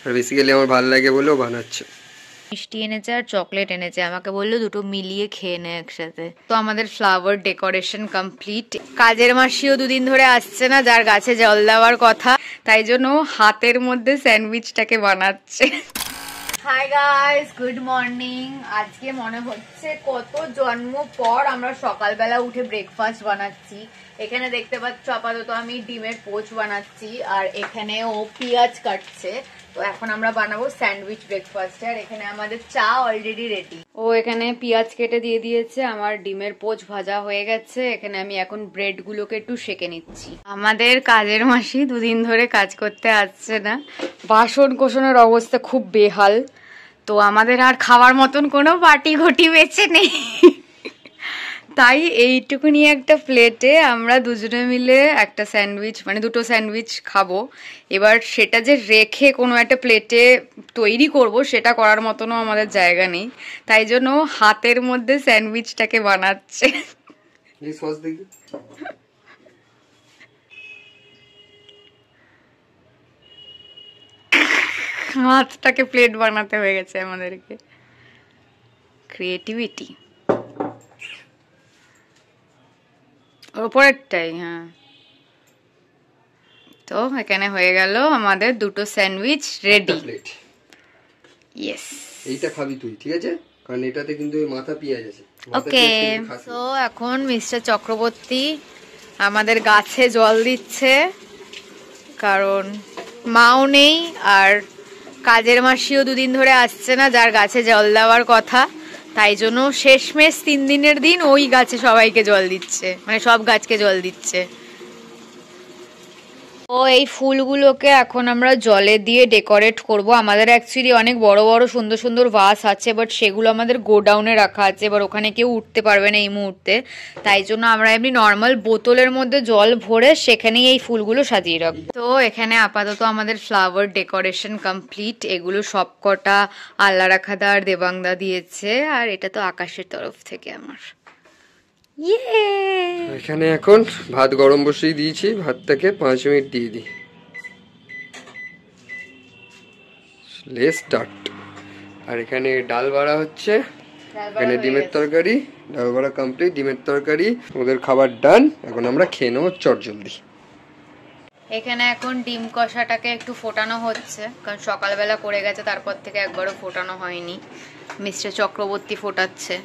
আর basically আমার ভালো লাগে বলেও বানাচ্ছে। মিষ্টি এনেছে আর চকলেট এনেছে, আমাকে বললো দুটো মিলিয়ে খেয়ে নে একসাথে। তো আমাদের ফ্লাওয়ার ডেকোরেশন কমপ্লিট। কাজের মাসিও দুদিন ধরে আসছে না, যার গাছে জল দেওয়ার কথা, তাই জন্য হাতের মধ্যে স্যান্ডউইচটাকে বানাচ্ছে। Hi guys, good morning. আজকে মনে হচ্ছে কত জন্ম পর আমরা সকালবেলা উঠে ব্রেকফাস্ট বানাচ্ছি। এখানে দেখতে পাচ্ছ আপাতত আমি ডিমের পোচ বানাচ্ছি, আর এখানে ও পেঁয়াজ কাটছে। তো এখন আমরা বানাবো স্যান্ডউইচ ব্রেকফাস্ট। আর এখানে আমাদের চা অলরেডি রেডি। ও এখানে পেঁয়াজ কেটে দিয়ে দিয়েছে, আমার ডিমের পোচ ভাজা হয়ে গেছে। এখানে আমি এখন ব্রেড গুলোকে একটু সেকে নিচ্ছি। আমাদের কাজের মাসি দুদিন ধরে কাজ করতে আসছে না, বাসন কোসনের অবস্থা খুব বেহাল। তো আমাদের আর খাওয়ার মতন কোনো বাটি ঘটি বেঁচে নেই, তাই এইটুকুনি একটা প্লেটে আমরা দুজনে মিলে একটা স্যান্ডউইচ, মানে দুটো স্যান্ডউইচ খাবো। এবার সেটা যে রেখে কোনো একটা প্লেটে তৈরি করব, সেটা করার মতনও আমাদের জায়গা নেই, তাই জন্য হাতের মধ্যে স্যান্ডউইচটাকে বানাচ্ছে। হাতটাকে প্লেট বানাতে হয়ে গেছে আমাদেরকে। ক্রিয়েটিভিটি ওপরেরটাই। হ্যাঁ, তো এখানে হয়ে গেল আমাদের দুটো স্যান্ডউইচ রেডি। ইয়েস, এইটা খাবি তুই, ঠিক আছে? কারণ এটাতে কিন্তু মাথা পেঁয়াজ আছে। ওকে। তো এখন মিস্টার চক্রবর্তী আমাদের গাছে জল দিচ্ছে, কারণ মাও নেই আর কাজের মাসিও দুদিন ধরে আসছে না, যার গাছে জল দেওয়ার কথা, তাই জন্য শেষমেশ 3 দিনের দিন ওই গাছে সবাইকে জল দিচ্ছে, মানে সব গাছকে জল দিচ্ছে। ও এই ফুলগুলোকে এখন আমরা জলে দিয়ে ডেকোরেট করব। আমাদের অ্যাকচুয়ালি অনেক বড় বড় সুন্দর সুন্দর ভাস আছে, বাট সেগুলো আমাদের গোডাউনে রাখা আছে, এবার ওখানে কেউ উঠতে পারবে না এই মুহূর্তে, তাই জন্য আমরা এমনি নর্মাল বোতলের মধ্যে জল ভরে সেখানেই এই ফুলগুলো সাজিয়ে রাখবো। তো এখানে আপাতত আমাদের ফ্লাওয়ার ডেকোরেশন কমপ্লিট। এগুলো সবকটা আল্লা রাখাদা আর দেবাংদা দিয়েছে, আর এটা তো আকাশের তরফ থেকে আমার। এখানে এখন ভাত গরম বসিয়ে দিয়েছি, ভাতটাকে 5 মিনিট দিয়ে দিই। Let's start. আর এখানে ডাল বাড়া হচ্ছে, এখানে ডিমের তরকারি, ডাল বাড়া কমপ্লিট, ডিমের তরকারি, ওদের খাবার ডান। এখন আমরা খেয়ে নেবো চট জলদি। এখানে এখন ডিম কষাটাকে একটু ফোটানো হচ্ছে, কারণ সকালবেলা করে গেছে, তারপর থেকে একবারও ফোটানো হয়নি। মিস্টার চক্রবর্তী ফোটাচ্ছে।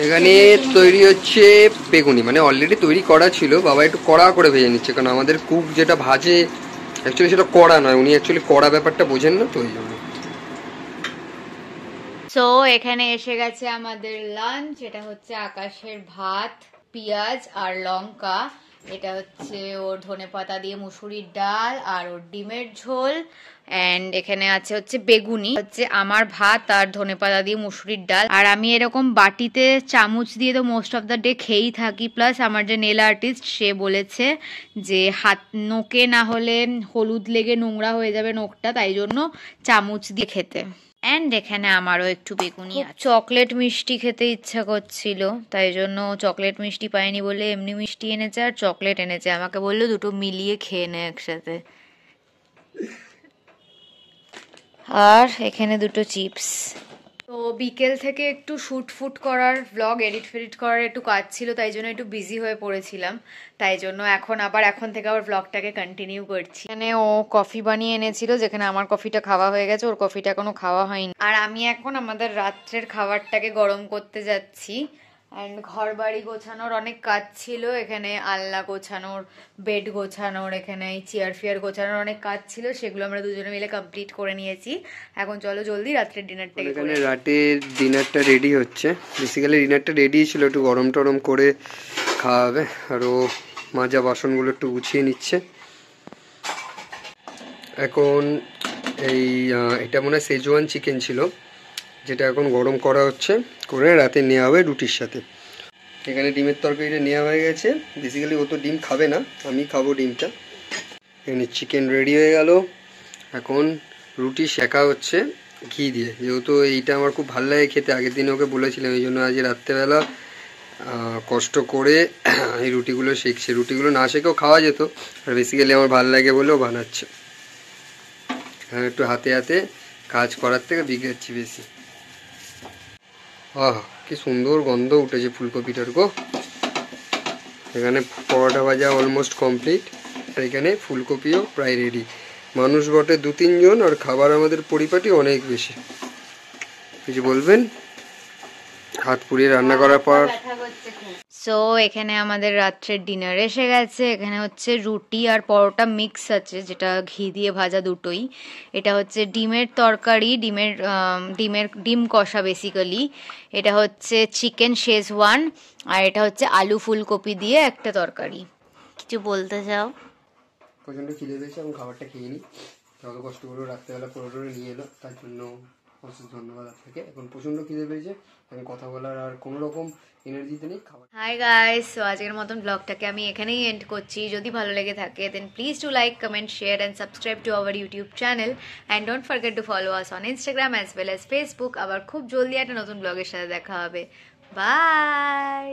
এখানে তৈরি হচ্ছে বেগুনি, মানে অলরেডি তৈরি করা ছিল, বাবা একটু কড়া করে ভেজে নিচ্ছে, কারণ আমাদের কুক যেটা ভাজে অ্যাকচুয়ালি সেটা কড়া নয়, উনি অ্যাকচুয়ালি কড়া ব্যাপারটা বোঝেন না, তো ওই জন্য। সো এখানে এসে গেছে আমাদের লাঞ্চ। এটা হচ্ছে আকাশের ভাত, পেঁয়াজ আর লঙ্কা। এটা হচ্ছে ওর ধনেপাতা দিয়ে মুসুরির ডাল, আর ওর ডিমের ঝোল। এন্ড এখানে আছে হচ্ছে বেগুনি, হচ্ছে আমার ভাত আর ধনেপাতা দিয়ে মুসুরির ডাল। আর আমি এরকম বাটিতে চামচ দিয়ে তো মোস্ট অফ দ্য ডে খেয়েই থাকি, প্লাস আমার যে নেল আর্টিস্ট সে বলেছে যে হাত নোকে না হলে হলুদ লেগে নোংরা হয়ে যাবে নোকটা, তাই জন্য চামচ দিয়ে খেতে। অ্যান্ড এখানে আমারও একটু বেগুনি আছে। চকলেট মিষ্টি খেতে ইচ্ছা করছিল, তাই জন্য চকলেট মিষ্টি পাইনি বলে এমনি মিষ্টি এনেছে আর চকলেট এনেছে, আমাকে বললো দুটো মিলিয়ে খেয়ে নে একসাথে। আর এখানে দুটো চিপস। তো বিকেল থেকে একটু শুট ফুট করার, ব্লগ এডিট ফেডিট করার একটু কাজ ছিল, তাই জন্য একটু বিজি হয়ে পড়েছিলাম, তাই জন্য এখন থেকে আবার ব্লগটাকে কন্টিনিউ করছি। এখানে ও কফি বানিয়ে এনেছিল, যেখানে আমার কফিটা খাওয়া হয়ে গেছে, ওর কফিটা এখনো খাওয়া হয়নি। আর আমি এখন আমাদের রাত্রের খাবারটাকে গরম করতে যাচ্ছি। অ্যান্ড ঘর বাড়ি গোছানোর অনেক কাজ ছিল, এখানে আলনা গোছানোর, বেড গোছানোর, এখানে চেয়ার ফিয়ার গোছানোর অনেক কাজ ছিল, সেগুলো আমরা দুজনে মিলে কমপ্লিট করে নিয়েছি। এখন চলো জলদি রাত্রের ডিনারটা। এখানে রাতের ডিনারটা রেডি হচ্ছে, বেসিক্যালি ডিনারটা রেডি ছিল, একটু গরম টরম করে খাওয়া হবে। আর ও মাজা বাসনগুলো একটু গুছিয়ে নিচ্ছে। এখন এই এটা মনে হয় সেজওয়ান চিকেন ছিল, যেটা এখন গরম করা হচ্ছে, করে রাতে নেওয়া হবে রুটির সাথে। এখানে ডিমের তরকারিটা নেওয়া হয়ে গেছে, বেসিক্যালি ও তো ডিম খাবে না, আমি খাবো ডিমটা। এখানে চিকেন রেডি হয়ে গেল, এখন রুটি সেকা হচ্ছে ঘি দিয়ে, যেহেতু এইটা আমার খুব ভালো লাগে খেতে, আগের দিনে ওকে বলেছিলাম, এই জন্য আজ রাত্রেবেলা কষ্ট করে এই রুটিগুলো শেখছে। রুটিগুলো না শেখেও খাওয়া যেত, আর বেসিক্যালি আমার ভালো লাগে বলেও বানাচ্ছে। হ্যাঁ, একটু হাতে হাতে কাজ করার থেকে বিগড়াচ্ছি বেশি। আহ, কি সুন্দর গন্ধ উঠেছে ফুলকপিটার গো। এখানে পরোটা ভাজা অলমোস্ট কমপ্লিট, আর এখানে ফুলকপিও প্রায় রেডি। মানুষ বটে 2-3 জন, আর খাবার আমাদের পরিপাটি অনেক বেশি। কিছু বলবেন? হাত পুড়িয়ে রান্না করার পর সো এখানে আমাদের রাত্রের ডিনার এসে গেছে। এখানে হচ্ছে রুটি আর পরোটা মিক্স আছে, যেটা ঘি দিয়ে ভাজা দুটোই। এটা হচ্ছে ডিমের তরকারি, ডিম কষা বেসিক্যালি। এটা হচ্ছে চিকেন শেজওয়ান, আর এটা হচ্ছে আলু ফুলকপি দিয়ে একটা তরকারি। কিছু বলতে চাও? প্রচণ্ড খিদে পেয়েছে, এবং খাবারটা খেয়ে নিই। যত কষ্ট করে রাত্রেবেলা পরোটা নিয়ে এলো, তার জন্য অশেষ ধন্যবাদ আপনাকে। এখন প্রচণ্ড খিদে পেয়েছে, এখন কথা বলার আর কোনো রকম এনার্জিতে নেই। খাবার হাই গাইস, সো আজকের মতন ব্লগটাকে আমি এখানেই এন্ড করছি। যদি ভালো লেগে থাকে then please to like, comment, share and subscribe to our YouTube channel, and don't forget to follow us on Instagram as well as Facebook. আবার খুব জলদি একটা নতুন ব্লগের সাথে দেখা হবে। বাই।